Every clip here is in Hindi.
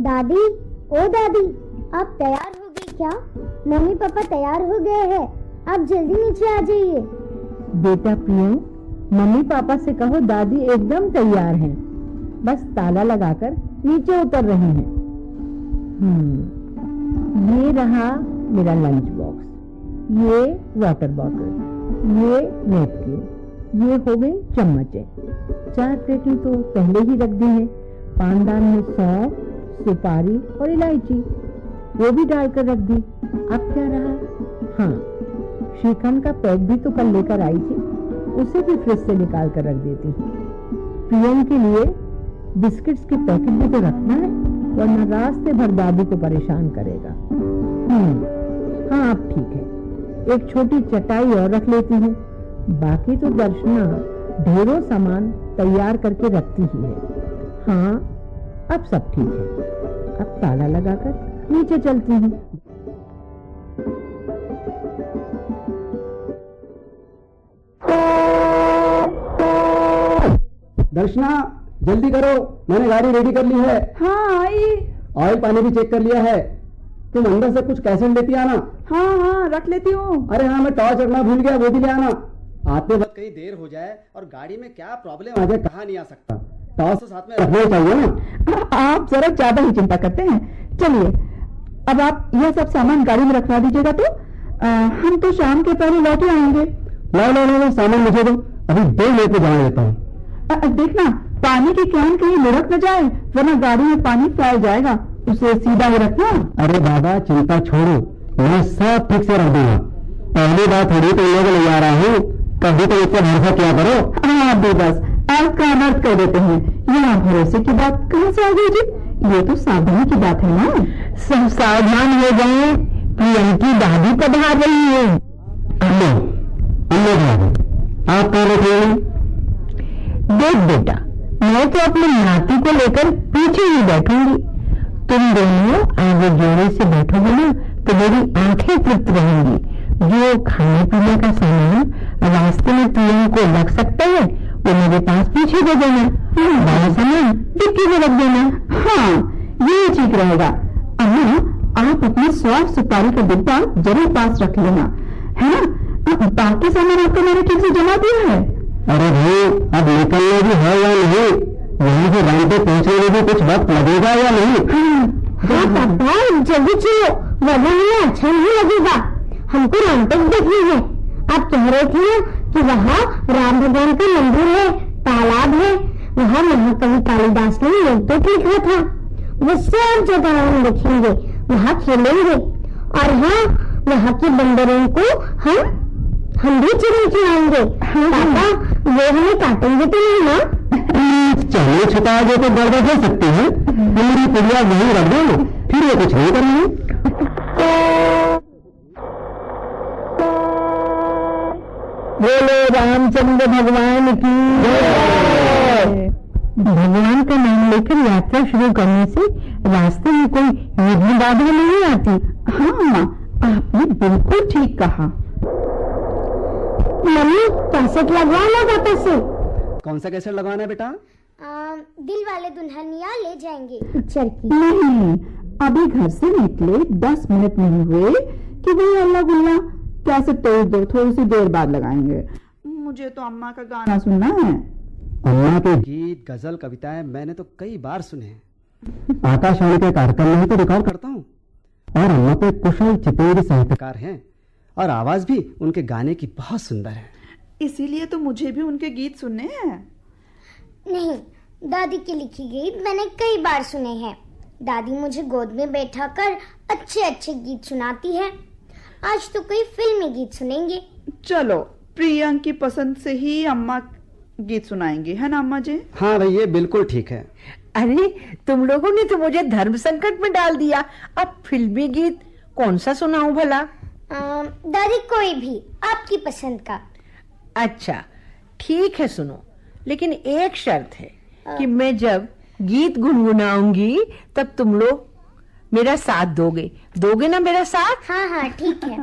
दादी, ओ दादी, आप तैयार हो गए क्या? मम्मी पापा तैयार हो गए हैं, आप जल्दी नीचे आ जाइए। बेटा प्रियंक, मम्मी पापा से कहो दादी एकदम तैयार हैं, बस ताला लगाकर नीचे उतर रही हैं। ये रहा मेरा लंच बॉक्स, ये वाटर बॉटल, ये नैपकिन, ये हो गई चम्मचें। 4 प्लेटें तो पहले ही रख दी हैं। पानदान में सौंफ, सुपारी और इलायची वो भी डालकर रख दी। अब क्या रहा? हाँ, श्रीखंड का पैक भी तो कल लेकर आई थी, उसे भी फ्रिज से निकाल कर रख देती। प्रियंक के लिए बिस्किट्स के पैकेट भी तो रखना है, वरना रास्ते भर दादी को परेशान करेगा। हाँ, अब ठीक है, एक छोटी चटाई और रख लेती हूँ। बाकी तो दर्शना ढेरों सामान तैयार करके रखती ही है। हाँ, अब सब ठीक है। अब ताला लगाकर नीचे चलती हूँ। दर्शना, जल्दी करो, मैंने गाड़ी रेडी कर ली है। हाँ आई। ऑयल पानी भी चेक कर लिया है। तुम अंदर से कुछ कैसेट लेती आना। हाँ रख लेती हूँ। अरे हाँ, मैं टॉर्च रखना भूल गया, वो भी ले आना। आते वक्त कहीं देर हो जाए और गाड़ी में क्या प्रॉब्लम आ जाए कहा नहीं आ सकता। टॉर्च तो साथ में रखना ही चाहिए ना। आप जरा ज्यादा ही चिंता करते हैं। चलिए, अब आप यह सब सामान गाड़ी में रखवा दीजिएगा तो हम तो शाम के पहले लौट ही आएंगे। लो, सामान मुझे दो, अभी 2 मिनट में जमा लेता हूँ। देखना पानी की कैन कहीं लुढ़क न जाए, वरना गाड़ी में पानी फैल जाएगा, उसे सीधा ही रखना। अरे बाबा, चिंता छोड़ो, मैं सब ठीक से रख दूंगा। पहली बार थोड़ी तो लोग ले जा रहा हूँ, कभी तो इसका भरोसा क्या करो। हाँ अभी बस आपका अनर्थ कर देते हैं। यहाँ भरोसे की बात कहाँ से आ गई जी? ये तो सावधानी की बात है ना। सब सावधान हो गए, प्रियंक की दादी पधार रही है। आप कह रहे थे? देख बेटा, मैं तो अपने नाती को लेकर पीछे ही बैठूंगी। तुम दोनों आगे जोड़े से बैठोगे ना तो मेरी आंखें तृप्त रहेंगी। जो खाने पीने का सामान रास्ते में प्रियंक को लग सकता है वो मेरे पास पीछे दे देना। बड़ा सामान डिक्की में रख देना। हाँ, ये ठीक रहेगा। अम्मा, आप अपने सौंफ सुपारी का डिब्बा जरूर पास रख लेना, है ना? बाकी सामान आपको मैंने ठीक से जमा दिया है। अरे भाई, अब निकलने भी है या नहीं? वहीं से राम पे पहुंचने में भी कुछ वक्त लगेगा या नहीं? हाँ पापा, जल्दी चलो, वरना हमें अच्छा नहीं लगेगा। हमको राम तक देखनी है। आप कह रहे थे ना कि वहाँ राम भगवान का मंदिर है, तालाब है, वहाँ महाकवि कालिदास ने योग तो लिखा था। वो सब जगह हम देखेंगे, वहाँ खेलेंगे, और हाँ, वहाँ के बंदरों को हम भी चिड़िया खिलाएंगे। पापा, वो हमें काटेंगे तो नहीं ना? चलो छुपा दो तो दर्द हो सकती है। मेरी पुड़िया वहीं रख दो, फिर ये कुछ नहीं करेंगे। बोलो रामचंद्र भगवान की जय। भगवान का नाम लेकर यात्रा शुरू करने से रास्ते में कोई विघ्न बाधा नहीं आती। हाँ, आपने बिल्कुल ठीक कहा। मम्मी, कैसेट लगवाना वापस से। कौन सा कैसेट लगवाना है बेटा? दिल वाले दुल्हनिया ले जाएंगे पिक्चर की। नहीं, अभी घर से निकले 10 मिनट नहीं हुए कि वो अल्लाह गुल्ला कैसेट तोड़ दो, थोड़ी सी देर बाद लगाएंगे। मुझे तो अम्मा का गाना सुनना है। अम्मा के गीत, गजल, कविताएं मैंने तो कई बार सुने हैं। आकाशवाणी के कार्यक्रम में ही तो रिकॉर्ड करता हूँ। और अम्मा तो कुशल चितेरी साहित्यकार हैं और आवाज भी उनके गाने की बहुत सुंदर है। इसीलिए तो मुझे भी उनके गीत सुनने हैं। नहीं, दादी की लिखी गीत मैंने कई बार सुने हैं। दादी मुझे गोद में बैठाकर अच्छे अच्छे गीत सुनाती है। आज तो कोई फिल्मी गीत सुनेंगे। चलो, प्रियंक की पसंद से ही अम्मा गीत सुनाएंगे, है ना अम्मा जी? हाँ भाई, ये बिल्कुल ठीक है। अरे, तुम लोगों ने तो मुझे धर्म संकट में डाल दिया। अब फिल्मी गीत कौन सा सुनाऊं भला? दादी, कोई भी आपकी पसंद का। अच्छा ठीक है, सुनो, लेकिन एक शर्त है कि मैं जब गीत गुनगुनाऊंगी तब तुम लोग मेरा साथ दोगे ना मेरा साथ? हाँ हाँ ठीक है।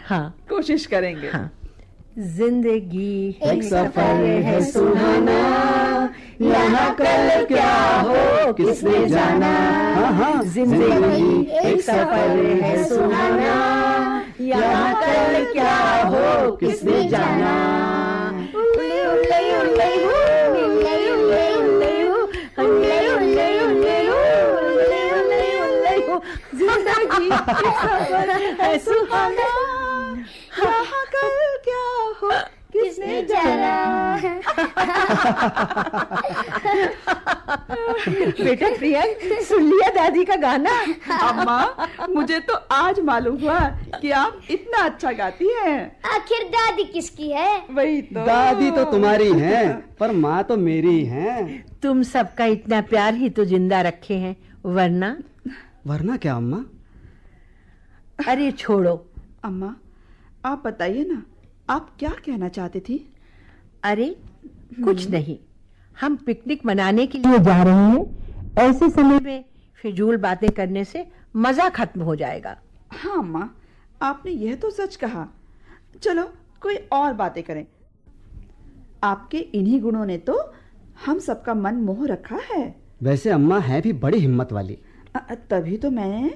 हाँ, कोशिश करेंगे। हाँ। जिंदगी एक सफर है सुहाना, यहाँ कल क्या हो किसने जाना, हाँ हाँ, जिंदगी एक सफर है सुहाना, यहाँ कल क्या हो किसने जाना। उल्ले उल्ले उल्ले हो, उल्ले उल्ले उल्ले हो, उल्ले उल्ले उल्ले हो, उल्ले उल्ले उल्ले हो, जिंदगी एक सफर है सुहाना, यहाँ कल क्या हो किसने जाना। बेटा प्रियंक, सुन लिया दादी का गाना? अम्मा, मुझे तो आज मालूम हुआ कि आप इतना अच्छा गाती हैं। आखिर दादी किसकी है? वही तो। दादी तो तुम्हारी है, पर माँ तो मेरी है। तुम सबका इतना प्यार ही तो जिंदा रखे हैं, वरना। वरना क्या अम्मा? अरे छोड़ो। अम्मा, आप बताइए ना, आप क्या कहना चाहती थी? अरे कुछ नहीं, हम पिकनिक मनाने के लिए जा रहे हैं। ऐसे समय में फिजूल बातें करने से मजा खत्म हो जाएगा। हाँ अम्मा, आपने यह तो सच कहा। चलो कोई और बातें करें। आपके इन्हीं गुणों ने तो हम सबका मन मोह रखा है। वैसे अम्मा है भी बड़ी हिम्मत वाली। तभी तो मैं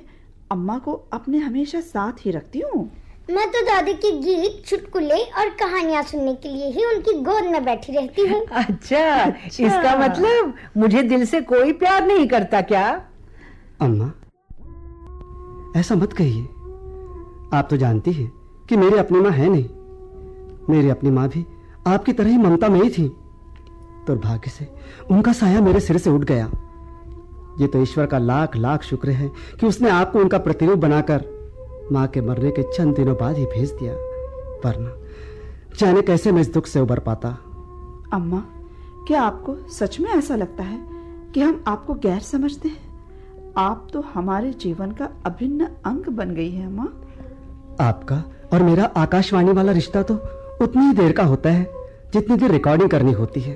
अम्मा को अपने हमेशा साथ ही रखती हूँ। मैं तो दादी के गीत, चुटकुले और कहानियाँ सुनने के लिए ही उनकी गोद में बैठी रहती हूँ। अच्छा, इसका मतलब मुझे दिल से कोई प्यार नहीं करता क्या? अम्मा, ऐसा मत कहिए। आप तो जानती हैं कि मेरी अपनी माँ है नहीं। मेरी अपनी माँ भी आपकी तरह ही ममता में ही थी। दुर्भाग्य से उनका साया मेरे सिर से उठ गया। ये तो ईश्वर का लाख लाख शुक्र है कि उसने आपको उनका प्रतिरूप बनाकर माँ के मरने के चंद दिनों बाद ही भेज दिया, वरना जाने कैसे मैं इस दुख से उबर पाता। अम्मा, क्या आपको सच में ऐसा लगता है कि हम आपको गैर समझते हैं? आप तो हमारे जीवन का अभिन्न अंग बन गई है अम्मा। आपका और मेरा आकाशवाणी वाला रिश्ता तो उतनी ही देर का होता है जितनी देर रिकॉर्डिंग करनी होती है।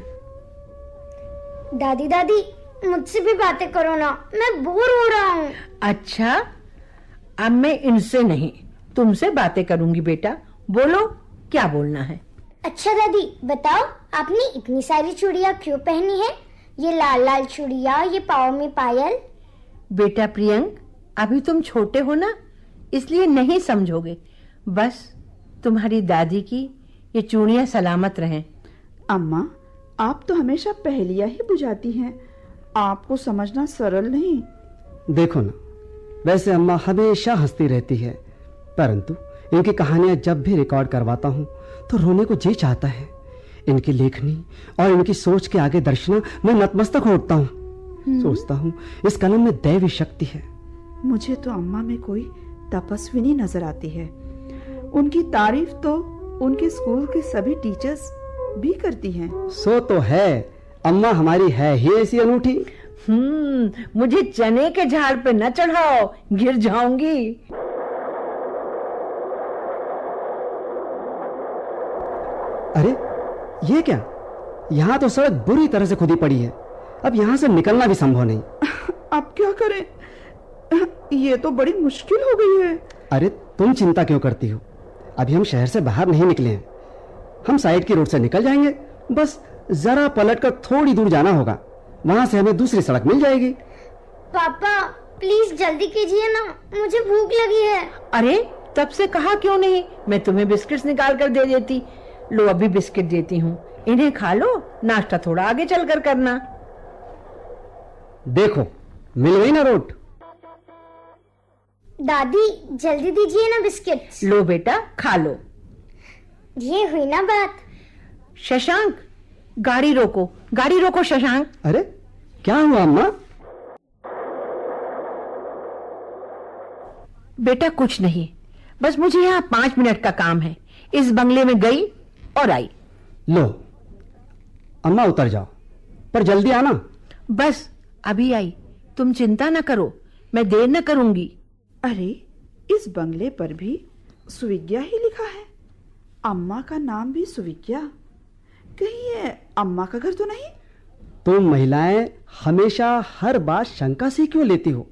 दादी दादी, मुझसे भी बातें करो ना, मैं बोर हो रहा हूँ। अच्छा, अब मैं इनसे नहीं तुमसे बातें करूंगी। बेटा बोलो, क्या बोलना है? अच्छा दादी, बताओ आपने इतनी सारी चूड़ियाँ क्यों पहनी है? ये लाल लाल चूड़ियाँ, ये पाँव में पायल। बेटा प्रियंक, अभी तुम छोटे हो ना, इसलिए नहीं समझोगे। बस तुम्हारी दादी की ये चूड़ियाँ सलामत रहें। अम्मा, आप तो हमेशा पहेलियां ही बुझाती हैं। आपको समझना सरल नहीं। देखो ना, वैसे अम्मा हमेशा हंसती रहती है, परंतु इनकी कहानियां जब भी रिकॉर्ड करवाता हूँ तो रोने को जी चाहता है। इनकी लेखनी और इनकी सोच के आगे दर्शना मैं नतमस्तक हो उठता हूँ। सोचता हूँ इस कलम में दैवी शक्ति है। मुझे तो अम्मा में कोई तपस्विनी नजर आती है। उनकी तारीफ तो उनके स्कूल के सभी टीचर्स भी करती हैं। सो तो है, अम्मा हमारी है ही ऐसी अनूठी। मुझे चने के झाड़ पे न चढ़ाओ, गिर जाऊंगी। अरे ये क्या? यहाँ तो सड़क बुरी तरह से खुदी पड़ी है। अब यहाँ से निकलना भी संभव नहीं। अब क्या करें? ये तो बड़ी मुश्किल हो गई है। अरे तुम चिंता क्यों करती हो? अभी हम शहर से बाहर नहीं निकले हैं। हम साइड की रोड से निकल जाएंगे। बस जरा पलटकर थोड़ी दूर जाना होगा, वहां से हमें दूसरी सड़क मिल जाएगी। पापा प्लीज जल्दी कीजिए ना, मुझे भूख लगी है। अरे तब से कहा क्यों नहीं, मैं तुम्हें बिस्किट्स निकाल कर दे देती। लो अभी बिस्किट देती हूँ, इन्हें खा लो, नाश्ता थोड़ा आगे चलकर करना। देखो मिल गई ना रोड। दादी जल्दी दीजिए ना बिस्किट। लो बेटा खा लो। ये हुई ना बात। शशांक, गाड़ी रोको, गाड़ी रोको शशांक। अरे क्या हुआ अम्मा? बेटा कुछ नहीं, बस मुझे यहाँ 5 मिनट का काम है। इस बंगले में गई और आई। लो अम्मा उतर जाओ, पर जल्दी आना। बस अभी आई, तुम चिंता न करो, मैं देर न करूंगी। अरे इस बंगले पर भी सुविज्ञा ही लिखा है। अम्मा का नाम भी सुविज्ञा। कहीं ये अम्मा का घर तो नहीं? तुम महिलाएं हमेशा हर बात शंका से क्यों लेती हो?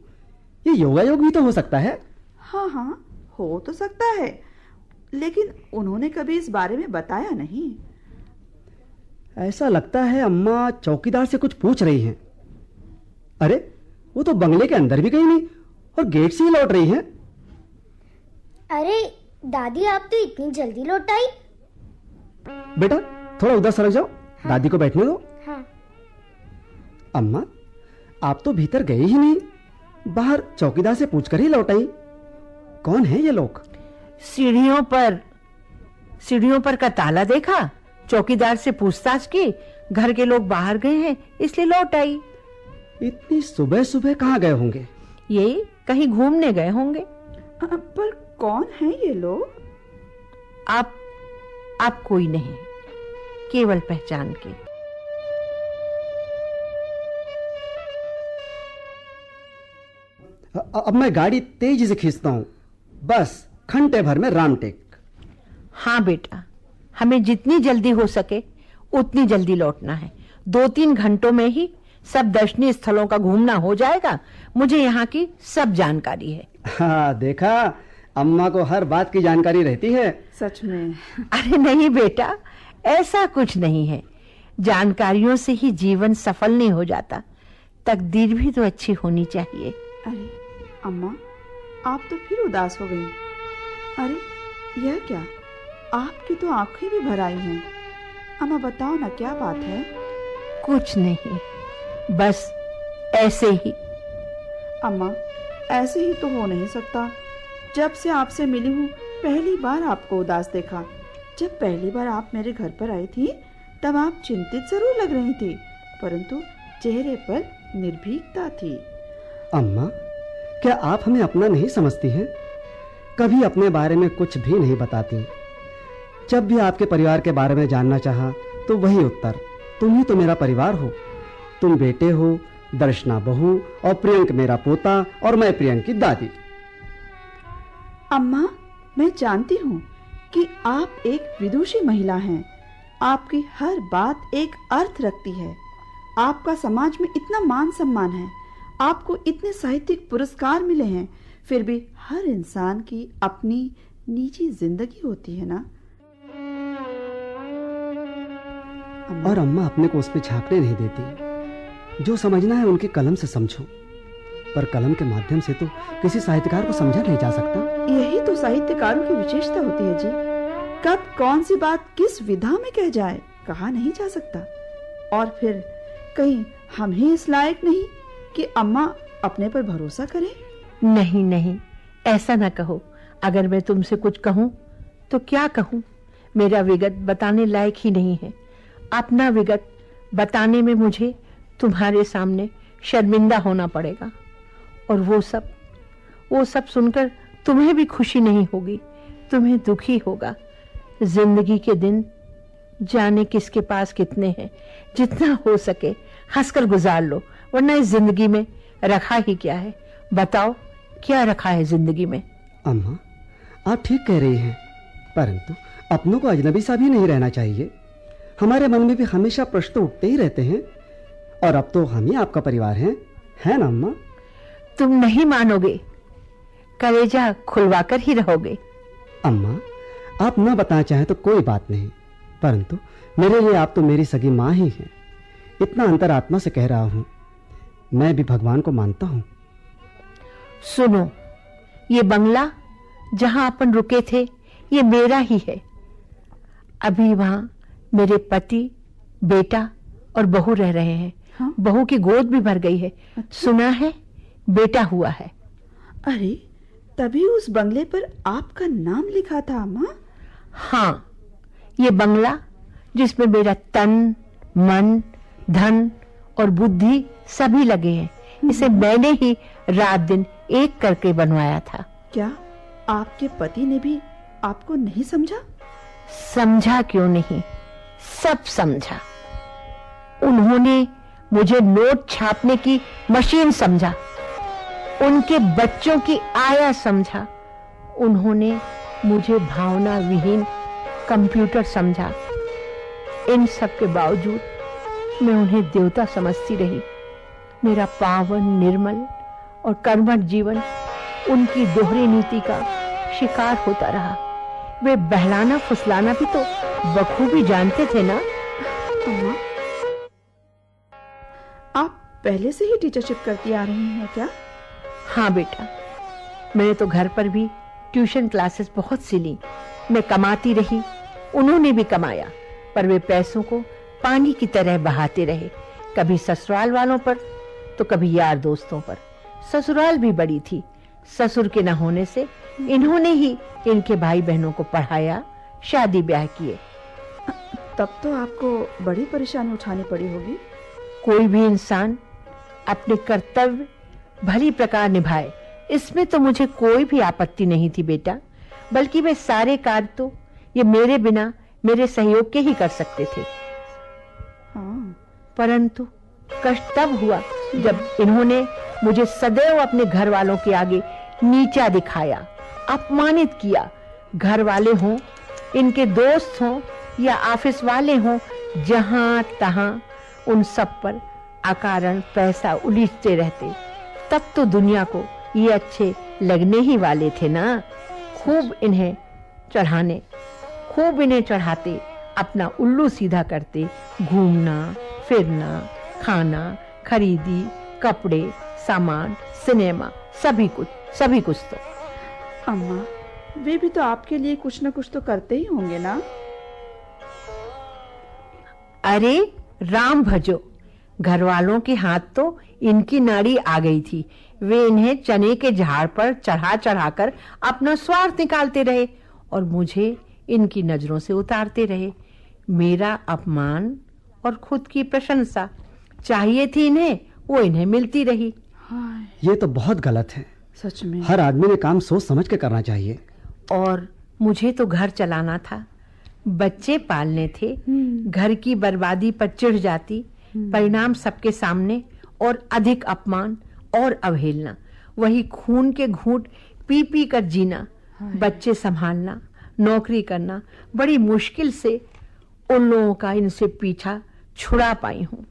ये योगायोग भी तो हो सकता है। हाँ हाँ, हो तो सकता है, लेकिन उन्होंने कभी इस बारे में बताया नहीं। ऐसा लगता है अम्मा चौकीदार से कुछ पूछ रही हैं। अरे वो तो बंगले के अंदर भी गई नहीं और गेट से ही लौट रही हैं। अरे दादी, आप तो इतनी जल्दी लौट आई। बेटा थोड़ा उधर सरक जाओ। हाँ। दादी को बैठने दो। हाँ। अम्मा आप तो भीतर गए ही नहीं, बाहर चौकीदार से पूछकर ही लौट आई। कौन है ये लोग? सीढ़ियों पर का ताला देखा, चौकीदार से पूछताछ की, घर के लोग बाहर गए हैं इसलिए लौट आई। इतनी सुबह सुबह कहाँ गए होंगे? ये कहीं घूमने गए होंगे। पर कौन है ये लोग? आप कोई नहीं, केवल पहचान के। अब मैं गाड़ी तेजी से खींचता हूँ, बस घंटे भर में रामटेक। हाँ बेटा, हमें जितनी जल्दी हो सके उतनी जल्दी लौटना है। 2-3 घंटों में ही सब दर्शनीय स्थलों का घूमना हो जाएगा। मुझे यहाँ की सब जानकारी है। हाँ देखा, अम्मा को हर बात की जानकारी रहती है। सच में? अरे नहीं बेटा, ऐसा कुछ नहीं है। जानकारियों से ही जीवन सफल नहीं हो जाता, तकदीर भी तो अच्छी होनी चाहिए। अरे अम्मा, आप तो फिर उदास हो गई। अरे यह क्या, आपकी तो आंखें भी भर आई हैं। अम्मा बताओ ना, क्या बात है? कुछ नहीं, बस ऐसे ही। अम्मा ऐसे ही तो हो नहीं सकता। जब से आपसे मिली हूँ पहली बार आपको उदास देखा। जब पहली बार आप मेरे घर पर आई थी तब आप चिंतित जरूर लग रही थी, परंतु चेहरे पर निर्भीकता थी। अम्मा क्या आप हमें अपना नहीं समझती हैं? कभी अपने बारे में कुछ भी नहीं बताती। जब भी आपके परिवार के बारे में जानना चाहा तो वही उत्तर, तुम ही तो मेरा परिवार हो। तुम बेटे हो, दर्शना बहू और प्रियंक मेरा पोता और मैं प्रियंक की दादी। अम्मा मैं जानती हूँ कि आप एक विदुषी महिला हैं। आपकी हर बात एक अर्थ रखती है। आपका समाज में इतना मान सम्मान है, आपको इतने साहित्यिक पुरस्कार मिले हैं, फिर भी हर इंसान की अपनी निजी जिंदगी होती है ना। और अम्मा अपने को उस पे झांकने नहीं देती। जो समझना है उनके कलम से समझो, पर कलम के माध्यम से तो किसी साहित्यकार को समझा नहीं जा सकता। यही तो साहित्यकारों की विशेषता होती है जी। कब कौन सी बात किस विधा में कह जाए कहा नहीं जा सकता। और फिर कहीं हम ही इस लायक नहीं कि अम्मा अपने पर भरोसा करें? नहीं नहीं, ऐसा ना कहो। अगर मैं तुमसे कुछ कहूं तो क्या कहूं? मेरा विगत बताने लायक ही नहीं है। अपना विगत बताने में मुझे तुम्हारे सामने शर्मिंदा होना पड़ेगा, और वो सब सुनकर तुम्हें भी खुशी नहीं होगी, तुम्हें दुख ही होगा। जिंदगी के दिन जाने किसके पास कितने हैं, जितना हो सके हंसकर गुजार लो, वरना इस जिंदगी में रखा ही क्या है? बताओ क्या रखा है जिंदगी में? अम्मा आप ठीक कह रही हैं, परंतु अपनों को अजनबी सा भी नहीं रहना चाहिए। हमारे मन में भी हमेशा प्रश्न उठते ही रहते हैं, और अब तो हम ही आपका परिवार हैं, है ना अम्मा? तुम नहीं मानोगे, कलेजा खुलवाकर ही रहोगे। अम्मा आप न बताना चाहें तो कोई बात नहीं, परंतु मेरे लिए आप तो मेरी सगी माँ ही हैं। इतना अंतरात्मा से कह रहा हूं, मैं भी भगवान को मानता हूं। सुनो, ये बंगला जहां अपन रुके थे ये मेरा ही है। अभी वहां मेरे पति, बेटा और बहू रह रहे हैं। हाँ? बहू की गोद भी भर गई है। अच्छा? सुना है बेटा हुआ है। अरे तभी उस बंगले पर आपका नाम लिखा था अम्मा? हाँ, ये बंगला जिसमें मेरा तन, मन, धन और बुद्धि सभी लगे हैं, इसे मैंने ही रात दिन एक करके बनवाया था। क्या आपके पति ने भी आपको नहीं समझा? समझा क्यों नहीं, सब समझा। उन्होंने मुझे नोट छापने की मशीन समझा, उनके बच्चों की आया समझा, उन्होंने मुझे भावना विहीन कंप्यूटर समझा। इन सब के बावजूद मैं उन्हें देवता समझती रही। मेरा पावन, निर्मल और कर्मठ जीवन उनकी दोहरी नीति का शिकार होता रहा। वे बहलाना फुसलाना भी तो बखूबी जानते थे ना। अम्मा, आप पहले से ही टीचरशिप करती आ रही हैं क्या? हाँ बेटा, मैंने तो घर पर भी ट्यूशन क्लासेस बहुत सी ली। मैं कमाती रही, उन्होंने भी कमाया, पर वे पैसों को पानी की तरह बहाते रहे, कभी ससुराल वालों पर तो कभी यार दोस्तों पर। ससुराल भी बड़ी थी, ससुर के न होने से इन्होंने ही इनके भाई बहनों को पढ़ाया, शादी ब्याह किए। तब तो आपको बड़ी परेशानी उठानी पड़ी होगी। कोई भी इंसान अपने कर्तव्य भली प्रकार निभाए, इसमें तो मुझे कोई भी आपत्ति नहीं थी बेटा, बल्कि वे सारे कार्य तो ये मेरे बिना मेरे सहयोग के ही कर सकते थे। हाँ। परंतु कष्ट तब हुआ जब इन्होंने मुझे सदैव अपने घर वालों के आगे नीचा दिखाया, अपमानित किया। घर वाले हों, इनके दोस्त हों या ऑफिस वाले हों, जहां तहां उन सब पर अकारण पैसा उलीचते रहते। तब तो दुनिया को ये अच्छे लगने ही वाले थे ना। खूब इन्हें चढ़ाते, अपना उल्लू सीधा करते, घूमना फिरना, खाना, खरीदी, कपड़े, सामान, सिनेमा, सभी कुछ तो। अम्मा, वे भी तो आपके लिए कुछ न कुछ तो करते ही होंगे ना? अरे राम भजो, घर वालों के हाथ तो इनकी नाड़ी आ गई थी। वे इन्हें चने के झाड़ पर चढ़ाकर अपना स्वार्थ निकालते रहे और मुझे इनकी नजरों से उतारते रहे। मेरा अपमान और खुद की प्रशंसा चाहिए थी इन्हें, वो इन्हें मिलती रही। ये तो बहुत गलत है। सच में हर आदमी ने काम सोच समझ के करना चाहिए। और मुझे तो घर चलाना था, बच्चे पालने थे। घर की बर्बादी पर चिढ़ जाती, परिणाम सबके सामने, और अधिक अपमान और अवहेलना। वही खून के घूंट पी पी कर जीना, बच्चे संभालना, नौकरी करना, बड़ी मुश्किल से उन लोगों का इनसे पीछा छुड़ा पाई हूँ।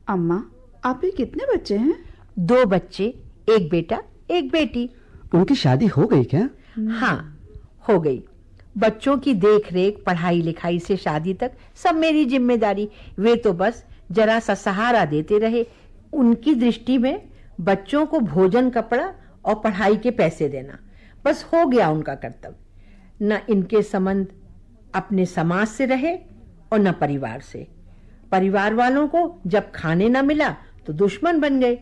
अम्मा, आपके कितने बच्चे हैं? 2 बच्चे, एक बेटा एक बेटी। उनकी शादी हो गई क्या? हाँ, हो गई। बच्चों की देख रेख, पढ़ाई लिखाई से शादी तक सब मेरी जिम्मेदारी। वे तो बस जरा सा सहारा देते रहे। उनकी दृष्टि में बच्चों को भोजन, कपड़ा और पढ़ाई के पैसे देना बस हो गया उनका कर्तव्य। न इनके संबंध अपने समाज से रहे और न परिवार से। परिवार वालों को जब खाने न मिला तो दुश्मन बन गए।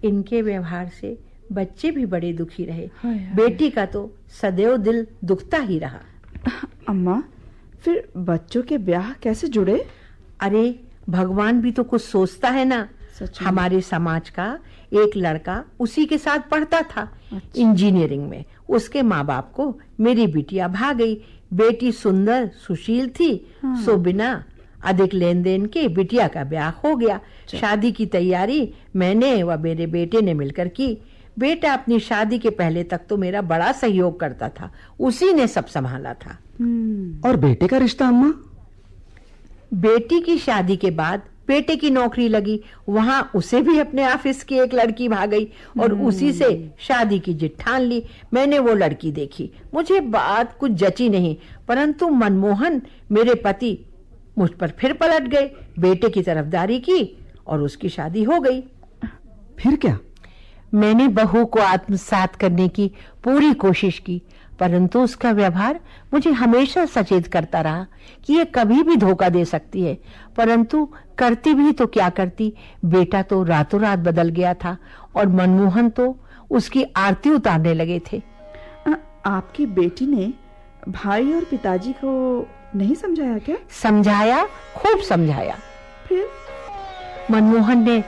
इनके व्यवहार से बच्चे भी बड़े दुखी रहे। बेटी का तो सदैव दिल दुखता ही रहा। अम्मा, फिर बच्चों के ब्याह कैसे जुड़े? अरे भगवान भी तो कुछ सोचता है ना। हमारे समाज का एक लड़का उसी के साथ पढ़ता था। अच्छा। इंजीनियरिंग में। उसके माँ बाप को मेरी बिटिया भा गई। बेटी सुंदर सुशील थी। हाँ। सो बिना अधिक लेन देन के बिटिया का ब्याह हो गया। शादी की तैयारी मैंने व मेरे बेटे ने मिलकर की। बेटा अपनी शादी के पहले तक तो मेरा बड़ा सहयोग करता था, उसी ने सब संभाला था। और बेटे का रिश्ता अम्मा? बेटी की शादी के बाद बेटे की नौकरी लगी, वहां उसे भी अपने ऑफिस की एक लड़की भा गई और उसी से शादी की जिद ठान ली। मैंने वो लड़की देखी, मुझे बात कुछ जची नहीं, परंतु मनमोहन मेरे पति मुझ पर फिर पलट गए। बेटे की तरफदारी की और उसकी शादी हो गई। फिर क्या? मैंने बहू को आत्मसात करने की पूरी कोशिश की, परंतु उसका व्यवहार मुझे हमेशा सचेत करता रहा कि ये कभी भी धोखा दे सकती है। परंतु करती भी तो क्या करती, बेटा तो रातों रात बदल गया था और मनमोहन तो उसकी आरती उतारने लगे थे। आपकी बेटी ने भाई और पिताजी को नहीं समझाया क्या? समझाया, खूब समझाया। फिर मनमोहन ने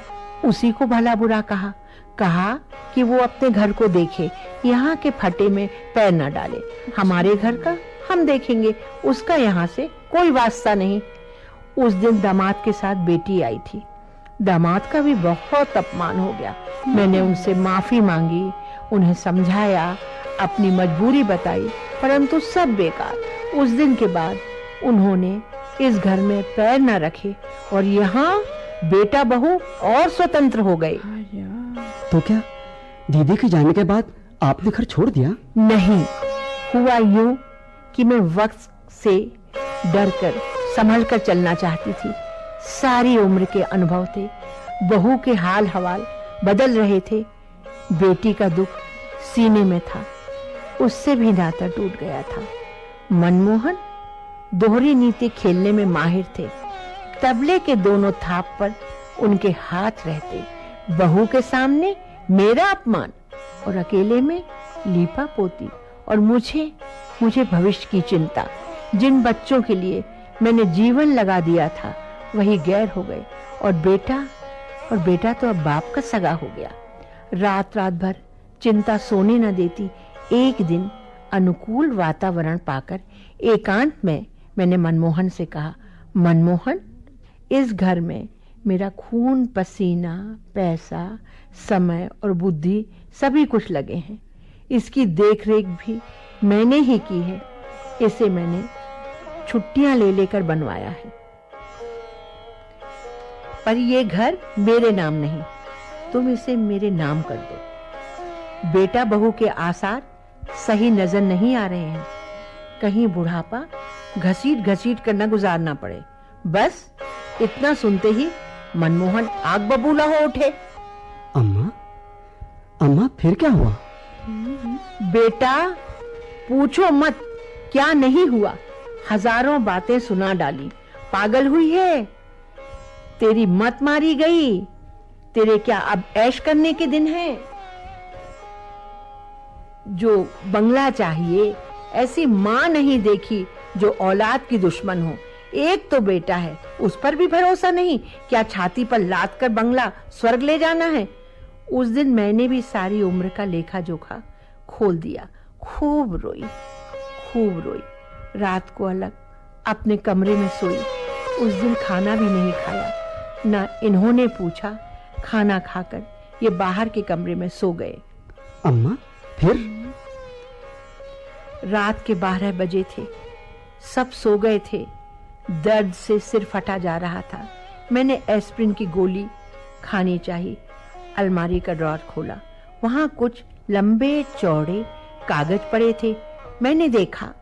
उसी को भला बुरा कहा कि वो अपने घर को देखे, यहाँ के फटे में पैर न डाले। हमारे घर का हम देखेंगे, उसका यहाँ से कोई वास्ता नहीं। उस दिन दामाद के साथ बेटी आई थी। दामाद का भी बहुत अपमान हो गया। मैंने उनसे माफी मांगी, उन्हें समझाया, अपनी मजबूरी बताई, परंतु सब बेकार। उस दिन के बाद उन्होंने इस घर में पैर न रखे और यहाँ बेटा बहू और स्वतंत्र हो गए। तो क्या दीदी के जाने के बाद आपने घर छोड़ दिया? नहीं, हुआ यूं कि मैं वक्त से डरकर संभल कर चलना चाहती थी। सारी उम्र के अनुभव थे, बहू के हाल हवाल बदल रहे थे। बेटी का दुख सीने में था, उससे भी नाता टूट गया था। मनमोहन दोहरी नीति खेलने में माहिर थे। तबले के दोनों थाप पर उनके हाथ रहते। बहू के सामने मेरा अपमान और अकेले में लीपा पोती और मुझे भविष्य की चिंता। जिन बच्चों के लिए मैंने जीवन लगा दिया था वही गैर हो गए, और बेटा तो अब बाप का सगा हो गया। रात भर चिंता सोने न देती। एक दिन अनुकूल वातावरण पाकर एकांत में मैंने मनमोहन से कहा, मनमोहन, इस घर में मेरा खून पसीना, पैसा, समय और बुद्धि सभी कुछ लगे हैं। इसकी देखरेख भी मैंने ही की है। इसे मैंने छुट्टियां ले लेकर बनवाया है, पर ये घर मेरे नाम नहीं, तुम इसे मेरे नाम कर दो। बेटा बहू के आसार सही नजर नहीं आ रहे हैं। कहीं बुढ़ापा घसीट कर न गुजारना पड़े। बस इतना सुनते ही मनमोहन आग बबूला हो उठे। अम्मा फिर क्या हुआ? बेटा पूछो मत, क्या नहीं हुआ। हजारों बातें सुना डाली। पागल हुई है, तेरी मत मारी गई। तेरे क्या अब ऐश करने के दिन हैं? जो बंगला चाहिए, ऐसी मां नहीं देखी जो औलाद की दुश्मन हो। एक तो बेटा है, उस पर भी भरोसा नहीं। क्या छाती पर लाद कर बंगला स्वर्ग ले जाना है? उस दिन मैंने भी सारी उम्र का लेखा जोखा खोल दिया। खूब रोई। रात को अलग अपने कमरे में सोई। उस दिन खाना भी नहीं खाया, ना इन्होंने पूछा। खाना खाकर ये बाहर के कमरे में सो गए। अम्मा फिर? रात के 12 बजे थे, सब सो गए थे। दर्द से सिर फटा जा रहा था। मैंने एस्प्रिन की गोली खानी चाहिए। अलमारी का ड्रॉर खोला, वहां कुछ लंबे चौड़े कागज पड़े थे। मैंने देखा,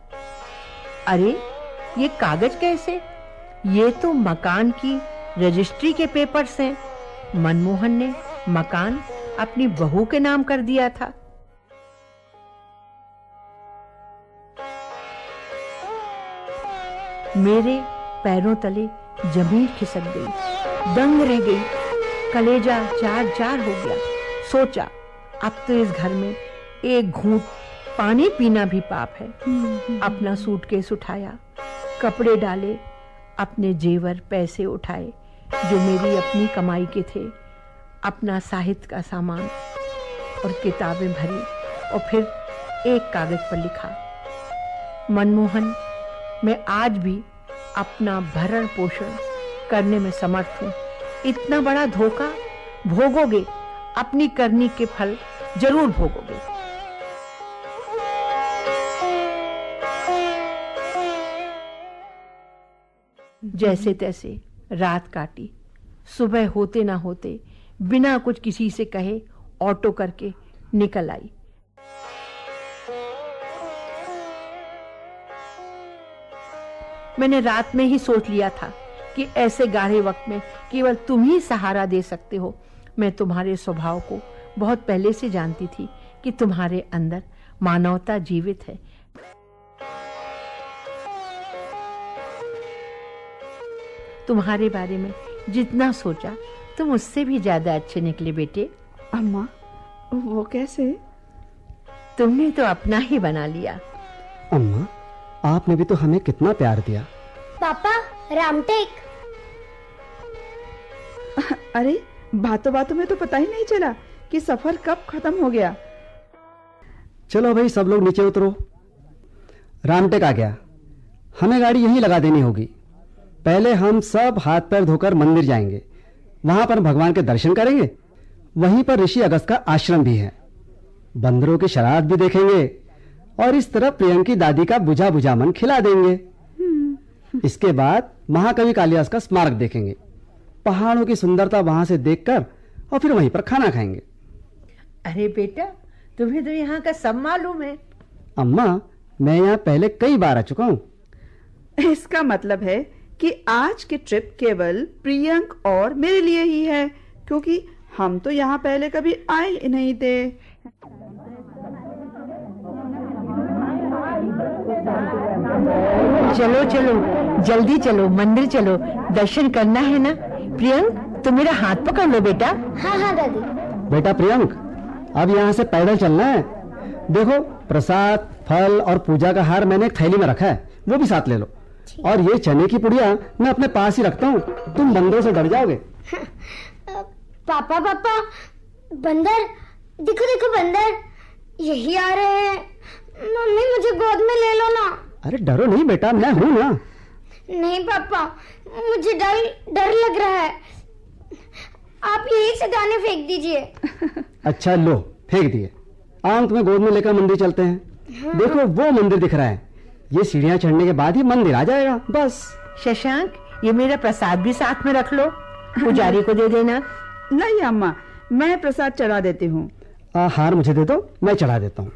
अरे ये कागज कैसे? ये तो मकान की रजिस्ट्री के पेपर्स हैं। मनमोहन ने मकान अपनी बहू के नाम कर दिया था। मेरे पैरों तले जमीन खिसक गई, दंग रह गई, कलेजा जार हो गया। सोचा, अब तो इस घर में एक घूंट पानी पीना भी पाप है। अपना सूटकेस उठाया, कपड़े डाले, अपने जेवर पैसे उठाए जो मेरी अपनी कमाई के थे, अपना साहित्य का सामान और किताबें भरी, और फिर एक कागज पर लिखा, मनमोहन, मैं आज भी अपना भरण पोषण करने में समर्थ हूँ। इतना बड़ा धोखा भोगोगे, अपनी करनी के फल जरूर भोगोगे। जैसे तैसे रात काटी। सुबह होते ना होते बिना कुछ किसी से कहे ऑटो करके निकल आई। मैंने रात में ही सोच लिया था कि ऐसे गाढ़े वक्त में केवल तुम ही सहारा दे सकते हो। मैं तुम्हारे स्वभाव को बहुत पहले से जानती थी कि तुम्हारे अंदर मानवता जीवित है। तुम्हारे बारे में जितना सोचा तुम उससे भी ज्यादा अच्छे निकले बेटे। अम्मा, वो कैसे? तुमने तो अपना ही बना लिया। अम्मा, आपने भी तो हमें कितना प्यार दिया। पापा, रामटेक। अरे बातों में तो पता ही नहीं चला कि सफर कब खत्म हो गया। चलो भाई, सब लोग नीचे उतरो। रामटेक आ गया। हमें गाड़ी यहीं लगा देनी होगी। पहले हम सब हाथ पैर धोकर मंदिर जाएंगे, वहां पर भगवान के दर्शन करेंगे। वहीं पर ऋषि अगस्त का आश्रम भी है। बंदरों की शरारत भी देखेंगे और इस तरह प्रियंकी दादी का बुझा बुझा मन खिला देंगे। इसके बाद महाकवि कालिदास का स्मारक देखेंगे, पहाड़ों की सुंदरता वहां से देखकर, और फिर वहीं पर खाना खाएंगे। अरे बेटा, तुम्हें तो यहाँ का सब मालूम है। अम्मा, मैं यहाँ पहले कई बार आ चुका हूँ। इसका मतलब है कि आज की ट्रिप केवल प्रियंक और मेरे लिए ही है, क्योंकि हम तो यहाँ पहले कभी आए ही नहीं थे। चलो चलो जल्दी चलो, मंदिर चलो, दर्शन करना है ना। प्रियंक तुम मेरा हाथ पकड़ लो बेटा। हाँ हाँ दादी। बेटा प्रियंक, अब यहाँ से पैदल चलना है। देखो प्रसाद, फल और पूजा का हार मैंने एक थैली में रखा है, वो भी साथ ले लो। और ये चने की पुड़िया मैं अपने पास ही रखता हूँ, तुम बंदरों से डर जाओगे। पापा पापा, बंदर, देखो देखो बंदर यही आ रहे हैं। मम्मी मुझे गोद में ले लो ना। अरे डरो नहीं बेटा, मैं हूँ ना। नहीं पापा, मुझे डर लग रहा है। आप यही से दाने फेंक दीजिए। अच्छा लो, फेंक दिए। आओ तुम्हें गोद में लेकर मंदिर चलते हैं। हाँ। देखो वो मंदिर दिख रहा है, ये सीढ़ियाँ चढ़ने के बाद ही मंदिर आ जाएगा बस। शशांक, ये मेरा प्रसाद भी साथ में रख लो, पुजारी को दे देना। नहीं अम्मा, मैं प्रसाद चढ़ा देती हूँ। हार मुझे दे दो, मैं चढ़ा देता हूँ।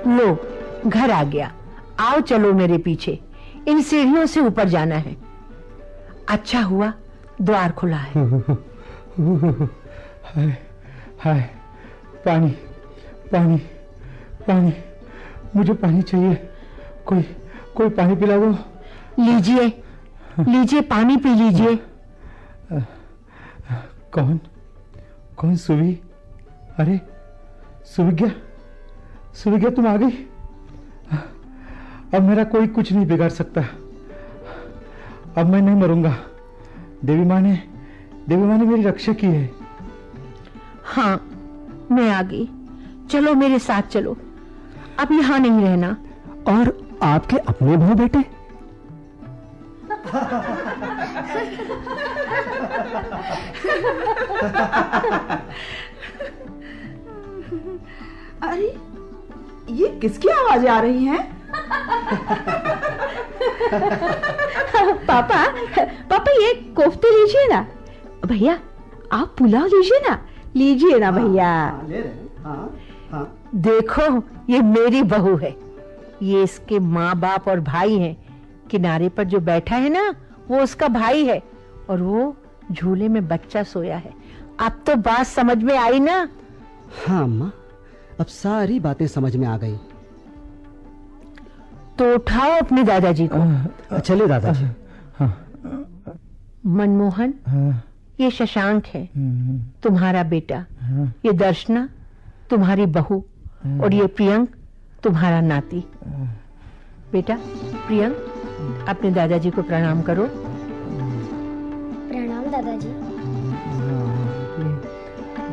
लो, घर आ गया। आओ चलो मेरे पीछे, इन सीढ़ियों से ऊपर जाना है। अच्छा हुआ द्वार खुला है। हाय हाय, पानी पानी पानी, मुझे पानी चाहिए। कोई पानी पिला दो। लीजिए लीजिए, पानी पी लीजिए। कौन सुवी? अरे सुविज्ञा तुम आ गई। अब मेरा कोई कुछ नहीं बिगाड़ सकता। अब मैं नहीं मरूंगा। देवी माँ ने मेरी रक्षा की है। हाँ, मैं आ गई। चलो मेरे साथ चलो, अब यहाँ नहीं रहना। और आपके अपने भाई बेटे? अरे ये किसकी आवाजें आ रही हैं? पापा ये कोफ्ते लीजिए ना। भैया आप पुलाव लीजिए ना भैया। ले रहे हैं। हाँ। देखो ये मेरी बहू है, ये इसके माँ बाप और भाई हैं। किनारे पर जो बैठा है ना, वो उसका भाई है, और वो झूले में बच्चा सोया है। अब तो बात समझ में आई ना? हाँ अम्मा, अब सारी बातें समझ में आ गई। तो उठाओ अपने दादाजी को। चलिए दादाजी। मनमोहन, ये शशांक है तुम्हारा बेटा, ये दर्शना तुम्हारी बहू, और ये प्रियंक तुम्हारा नाती। बेटा प्रियंक, अपने दादाजी को प्रणाम करो। प्रणाम दादाजी।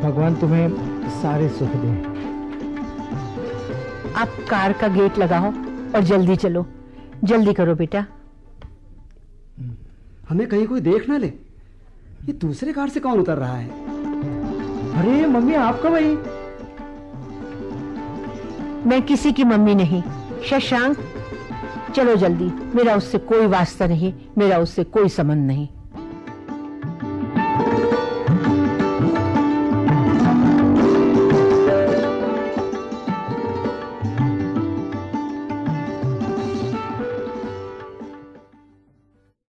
भगवान तुम्हें सारे सुख दे। अब कार का गेट लगाओ और जल्दी चलो। जल्दी करो बेटा। हमें कहीं कोई देख ना ले। ये दूसरे कार से कौन उतर रहा है? अरे मम्मी, आप कब आई? मैं किसी की मम्मी नहीं। शशांक चलो जल्दी, मेरा उससे कोई वास्ता नहीं, मेरा उससे कोई संबंध नहीं।